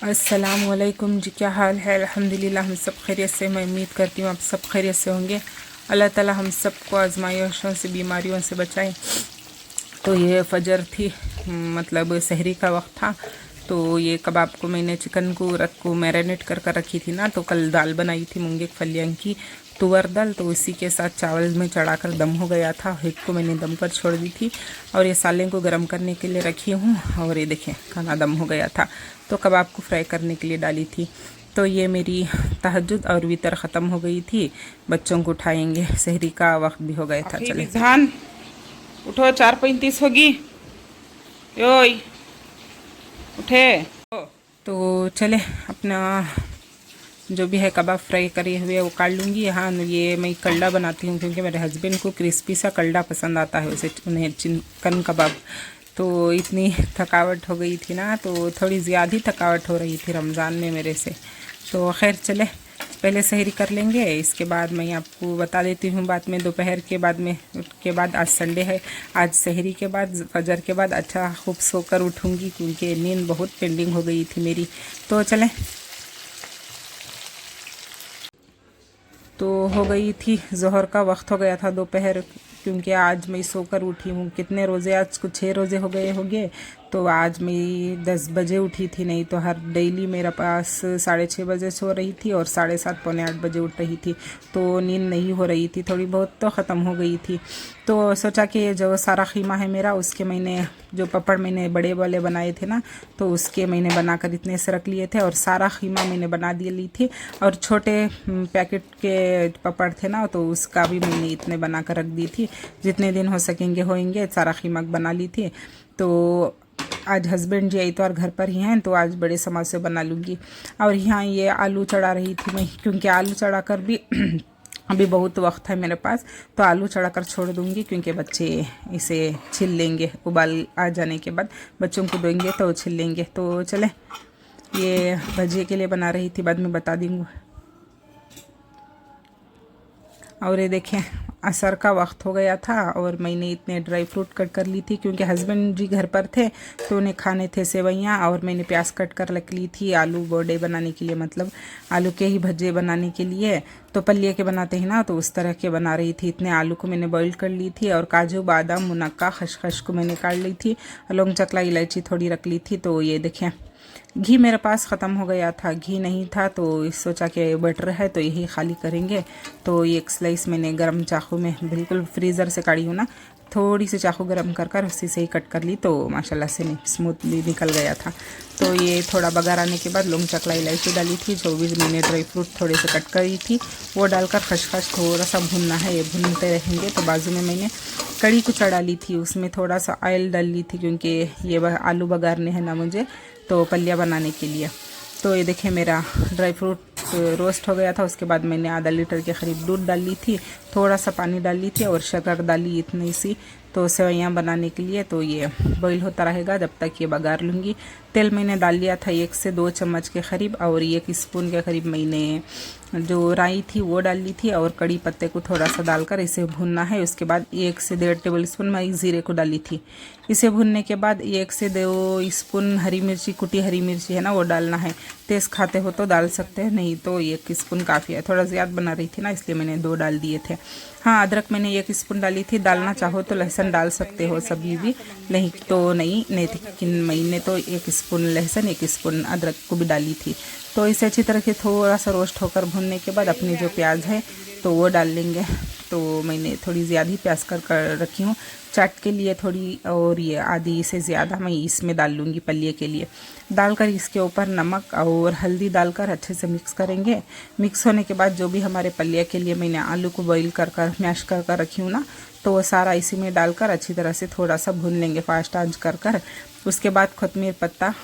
अस्सलामुअलैकुम जी, क्या हाल है। अल्हम्दुलिल्लाह हम सब खैरियत से। मैं उम्मीद करती हूँ आप सब खैरियत से होंगे। अल्लाह ताला हम सबको आजमाइशों से, बीमारियों से बचाए। तो ये फजर थी, मतलब सहरी का वक्त था। तो ये कबाब को मैंने चिकन को रख को मैरिनेट कर कर रखी थी ना। तो कल दाल बनाई थी मूंगे की फलियां की तुअर दाल, तो उसी के साथ चावल में चढ़ाकर दम हो गया था। हिट को मैंने दम पर छोड़ दी थी और ये साले को गर्म करने के लिए रखी हूँ। और ये देखें खाना दम हो गया था, तो कबाब को फ्राई करने के लिए डाली थी। तो ये मेरी तहज्जुद और वितर ख़त्म हो गई थी। बच्चों को उठाएंगे, सहरी का वक्त भी हो गया था। चले धान उठो, 4:35 होगी। योई उठे। तो चले अपना जो भी है कबाब फ्राई करे हुए वो काट लूँगी। हाँ, ये मैं कल्ला बनाती हूँ क्योंकि मेरे हस्बैंड को क्रिस्पी सा कल्ला पसंद आता है, उसे उन्हें चिकन कबाब। तो इतनी थकावट हो गई थी ना, तो थोड़ी ज़्यादा ही थकावट हो रही थी रमज़ान में मेरे से। तो खैर चले पहले सहरी कर लेंगे, इसके बाद मैं आपको बता देती हूँ। बाद में दोपहर के बाद में आज संडे है। आज सहरी के बाद फजर के बाद अच्छा खूब सोकर उठूँगी क्योंकि नींद बहुत पेंडिंग हो गई थी मेरी। तो चलें। तो हो गई थी ज़ोहर का वक्त, हो गया था दोपहर, क्योंकि आज मैं सोकर उठी हूँ। कितने रोज़े, आज कुछ 6 रोज़े हो गए होंगे। तो आज मैं 10 बजे उठी थी, नहीं तो हर डेली मेरे पास 6:30 बजे सो रही थी और 7:30 पौने 8 बजे उठ रही थी। तो नींद नहीं हो रही थी, थोड़ी बहुत तो ख़त्म हो गई थी। तो सोचा कि जो सारा खीमा है मेरा, उसके मैंने जो पपड़ मैंने बड़े वाले बनाए थे ना, तो उसके मैंने बनाकर इतने से रख लिए थे और सारा खीमा मैंने बना दिए ली थी। और छोटे पैकेट के पपड़ थे ना, तो उसका भी मैंने इतने बना कर रख दी थी। जितने दिन हो सकेंगे होंगे, सारा खीमा बना ली थी। तो आज हस्बैंड जी इतवार घर पर ही हैं, तो आज बड़े समोसे बना लूँगी। और यहाँ ये आलू चढ़ा रही थी मैं, क्योंकि आलू चढ़ा कर भी अभी बहुत वक्त है मेरे पास, तो आलू चढ़ा कर छोड़ दूँगी क्योंकि बच्चे इसे छिल लेंगे। उबाल आ जाने के बाद बच्चों को देंगे तो छिल लेंगे। तो चले, ये भजिए के लिए बना रही थी, बाद में बता दूँगी। और ये देखें असर का वक्त हो गया था और मैंने इतने ड्राई फ्रूट कट कर ली थी क्योंकि हस्बैंड जी घर पर थे, तो उन्हें खाने थे सेवैयाँ। और मैंने प्याज कट कर रख ली थी आलू बड़े बनाने के लिए, मतलब आलू के ही भज्जे बनाने के लिए। तो पल्ले के बनाते हैं ना, तो उस तरह के बना रही थी। इतने आलू को मैंने बॉईल कर ली थी और काजू बादाम मुनक्का खसखस को मैंने काट ली थी। लौंग चकला इलायची थोड़ी रख ली थी। तो ये देखें घी मेरे पास ख़त्म हो गया था, घी नहीं था, तो सोचा कि बटर है तो यही खाली करेंगे। तो ये एक स्लाइस मैंने गरम चाकू में, बिल्कुल फ्रीज़र से काढ़ी हूँ ना, थोड़ी सी चाकू गरम कर कर उसी से ही कट कर ली, तो माशाल्लाह से स्मूथली निकल गया था। तो ये थोड़ा बघार आने के बाद लौंग चकला इलायची डाली थी, जो भी मैंने ड्राई फ्रूट थोड़े से कट करी थी वो डालकर खसखस थोड़ा सा भुनना है, ये भुनते रहेंगे। तो बाजू में मैंने कड़ी को चढ़ा ली थी, उसमें थोड़ा सा ऑयल डाल ली थी क्योंकि ये आलू बघारने हैं ना मुझे, तो पलिया बनाने के लिए। तो ये देखें मेरा ड्राई फ्रूट रोस्ट हो गया था। उसके बाद मैंने आधा लीटर के करीब दूध डाल ली थी, थोड़ा सा पानी डाल ली थी और शक्कर डाली इतनी सी, तो सेवैयाँ बनाने के लिए। तो ये बॉईल होता रहेगा जब तक ये बघार लूँगी। तेल मैंने डाल लिया था 1 से 2 चम्मच के करीब, और 1 स्पून के करीब मैंने जो राई थी वो डाल ली थी और कड़ी पत्ते को थोड़ा सा डालकर इसे भूनना है। उसके बाद 1 से 1.5 टेबल स्पून मैं ज़ीरे को डाली थी। इसे भूनने के बाद 1 से 2 स्पून हरी मिर्ची, कुटी हरी मिर्ची है ना, वो डालना है। तेज़ खाते हो तो डाल सकते हैं, नहीं तो 1 स्पून काफ़ी है। थोड़ा ज़्यादा बना रही थी ना, इसलिए मैंने 2 डाल दिए थे। हाँ, अदरक मैंने 1 स्पून डाली थी, डालना चाहो तो लहसुन डाल सकते हो सभी भी, नहीं तो नहीं, लेकिन मैंने तो 1 स्पून लहसुन 1 स्पून अदरक को भी डाली थी। तो इसे अच्छी तरह से थोड़ा सा रोस्ट होकर भूनने के बाद अपनी जो प्याज है तो वो डाल लेंगे। तो मैंने थोड़ी ज़्यादा ही प्याज कर रखी हूँ चाट के लिए थोड़ी, और ये आधी से ज़्यादा मैं इसमें डाल लूँगी पल्ले के लिए। डालकर इसके ऊपर नमक और हल्दी डालकर अच्छे से मिक्स करेंगे। मिक्स होने के बाद जो भी हमारे पल्ले के लिए मैंने आलू को बॉईल कर मैश कर रखी हूँ ना, तो वो सारा इसी में डालकर अच्छी तरह से थोड़ा सा भून लेंगे फास्ट आंच कर। उसके बाद कोतमीर पत्ता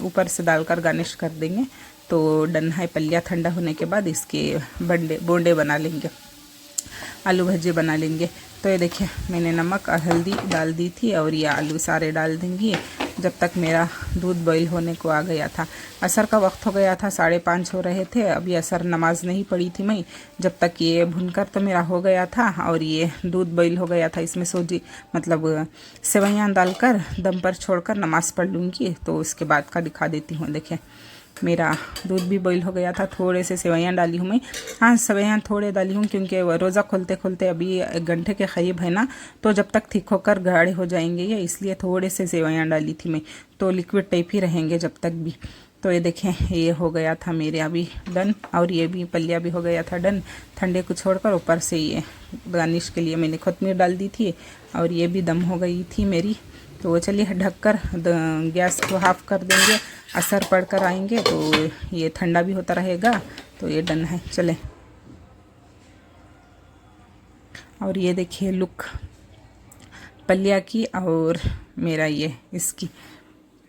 ऊपर से डालकर गार्निश कर देंगे। तो डन है पल्लिया। ठंडा होने के बाद इसके बोंडे बना लेंगे, आलू भज्जे बना लेंगे। तो ये देखिए मैंने नमक और हल्दी डाल दी थी और ये आलू सारे डाल देंगी जब तक मेरा दूध बॉईल होने को आ गया था। असर का वक्त हो गया था, 5:30 हो रहे थे। अभी असर नमाज नहीं पढ़ी थी मैं, जब तक ये भुनकर तो मेरा हो गया था और ये दूध बॉईल हो गया था। इसमें सूजी मतलब सेवइयाँ डालकर दम पर छोड़कर नमाज पढ़ लूँगी, तो उसके बाद का दिखा देती हूँ। देखें मेरा दूध भी बॉईल हो गया था, थोड़े से सेवइयाँ डाली हूँ मैं। हाँ, सेवइयाँ थोड़े डाली हूँ क्योंकि रोज़ा खोलते खोलते अभी 1 घंटे के करीब है ना, तो जब तक थिक होकर गाढ़े हो जाएंगे ये, इसलिए थोड़े से सेवइयाँ डाली थी मैं, तो लिक्विड टाइप ही रहेंगे जब तक भी। तो ये देखें ये हो गया था मेरे अभी डन, और ये भी पलिया भी हो गया था डन। ठंडे को छोड़कर ऊपर से ये गार्निश के लिए मैंने कोतमीर डाल दी थी, और ये भी दम हो गई थी मेरी। तो चलिए ढककर गैस को हाफ कर देंगे, असर पड़कर आएंगे तो ये ठंडा भी होता रहेगा। तो ये डन है, चले। और ये देखिए लुक पलिया की और मेरा ये इसकी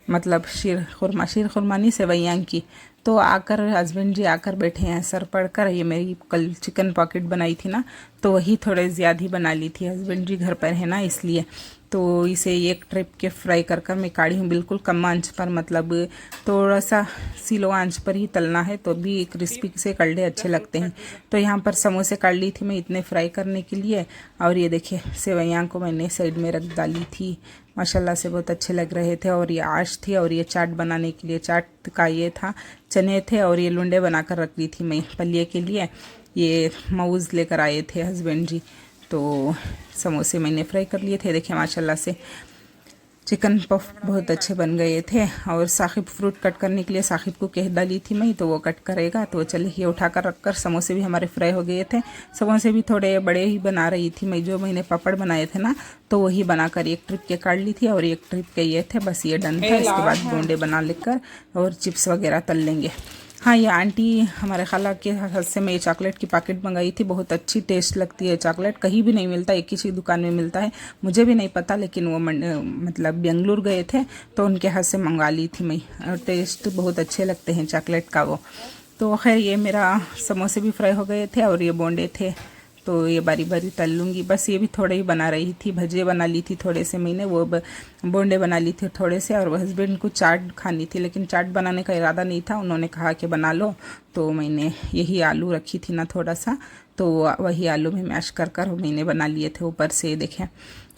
मतलब शीर खुरमा नहीं सेवइयाँ की। तो आकर हस्बैंड जी आकर बैठे हैं सर पढ़कर। ये मेरी कल चिकन पॉकेट बनाई थी ना, तो वही थोड़े ज़्यादा ही बना ली थी, हस्बैंड जी घर पर है ना इसलिए। तो इसे एक ट्रिप के फ्राई कर कर मैं काढ़ी हूँ, बिल्कुल कम आंच पर, मतलब थोड़ा सा स्लो आंच पर ही तलना है, तो भी क्रिस्पी से कलड़े अच्छे लगते हैं। तो यहाँ पर समोसे काट ली थी मैं इतने फ्राई करने के लिए। और ये देखिए सेवइयाँ को मैंने साइड में रख डाली थी, माशाल्लाह से बहुत अच्छे लग रहे थे। और ये आश थी, और ये चाट बनाने के लिए चाट का ये था, चने थे, और ये लुंडे बनाकर रख ली थी मैं पलिए के लिए। ये मऊज़ लेकर आए थे हस्बैंड जी, तो समोसे मैंने फ्राई कर लिए थे। देखिए माशाल्लाह से चिकन पफ बहुत अच्छे बन गए थे। और साकिब फ्रूट कट करने के लिए साकिब को कह डाली थी मैं, तो वो कट करेगा। तो चलिए ये उठाकर रखकर समोसे भी हमारे फ्राई हो गए थे। समोसे भी थोड़े बड़े ही बना रही थी मैं, जो मैंने पापड़ बनाए थे ना, तो वही बनाकर एक ट्रिप के काट ली थी, और एक ट्रिप के ये थे, बस ये डन था। इसके बाद बोंडे बना लेकर और चिप्स वगैरह तल लेंगे। हाँ, ये आंटी हमारे खाला के हाथ से मैं ये चॉकलेट की पैकेट मंगाई थी, बहुत अच्छी टेस्ट लगती है चॉकलेट, कहीं भी नहीं मिलता, एक ही दुकान में मिलता है, मुझे भी नहीं पता, लेकिन वो मतलब बेंगलुरु गए थे तो उनके हाथ से मंगा ली थी मैं, और टेस्ट बहुत अच्छे लगते हैं चॉकलेट का वो। तो खैर ये मेरा समोसे भी फ्राई हो गए थे, और ये बोंडे थे, तो ये बारी बारी तल लूँगी। बस ये भी थोड़े ही बना रही थी, भजिए बना ली थी थोड़े से मैंने, वो बोंडे बना ली थी थोड़े से। और हस्बैंड को चाट खानी थी, लेकिन चाट बनाने का इरादा नहीं था, उन्होंने कहा कि बना लो, तो मैंने यही आलू रखी थी ना थोड़ा सा, तो वही आलू में मैश कर कर मैंने बना लिए थे। ऊपर से देखें,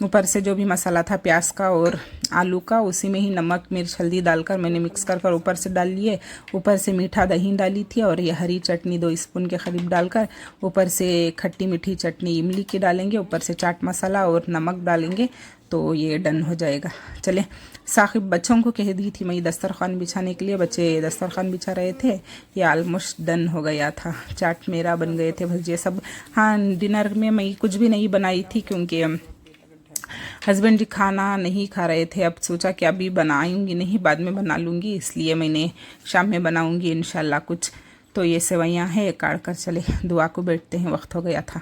ऊपर से जो भी मसाला था प्याज का और आलू का, उसी में ही नमक मिर्च हल्दी डालकर मैंने मिक्स कर कर ऊपर से डाल लिए। ऊपर से मीठा दही डाली थी, और ये हरी चटनी 2 स्पून के करीब डालकर, ऊपर से खट्टी मीठी चटनी इमली की डालेंगे, ऊपर से चाट मसाला और नमक डालेंगे, तो ये डन हो जाएगा। चले, साकिब बच्चों को कह दी थी मैं दस्तरखान बिछाने के लिए, बच्चे दस्तरखान बिछा रहे थे। ये ऑलमोस्ट डन हो गया था, चाट मेरा बन गए थे, भजिए सब। हाँ, डिनर में मैं कुछ भी नहीं बनाई थी क्योंकि हस्बैंड जी खाना नहीं खा रहे थे। अब सोचा कि अभी बनाऊंगी नहीं, बाद में बना लूँगी, इसलिए मैंने शाम में बनाऊंगी इंशाल्लाह कुछ। तो ये सेवइयाँ हैं, काट कर चले दुआ को बैठते हैं, वक्त हो गया था।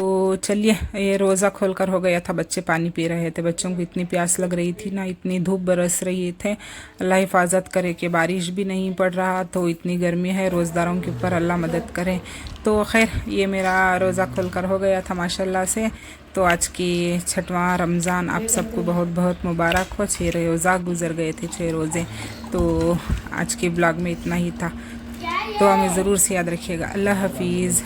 तो चलिए ये रोज़ा खोलकर हो गया था, बच्चे पानी पी रहे थे, बच्चों को इतनी प्यास लग रही थी ना, इतनी धूप बरस रही थे, अल्लाह हिफाजत करे कि बारिश भी नहीं पड़ रहा, तो इतनी गर्मी है, रोज़दारों के ऊपर अल्लाह मदद करे। तो खैर ये मेरा रोज़ा खोलकर हो गया था माशाल्लाह से। तो आज की 6वां रमज़ान आप सबको बहुत बहुत मुबारक हो। 6 रोज़ा गुजर गए थे, 6 रोज़े। तो आज के ब्लॉग में इतना ही था, तो हमें ज़रूर से याद रखिएगा। अल्लाह हाफिज़।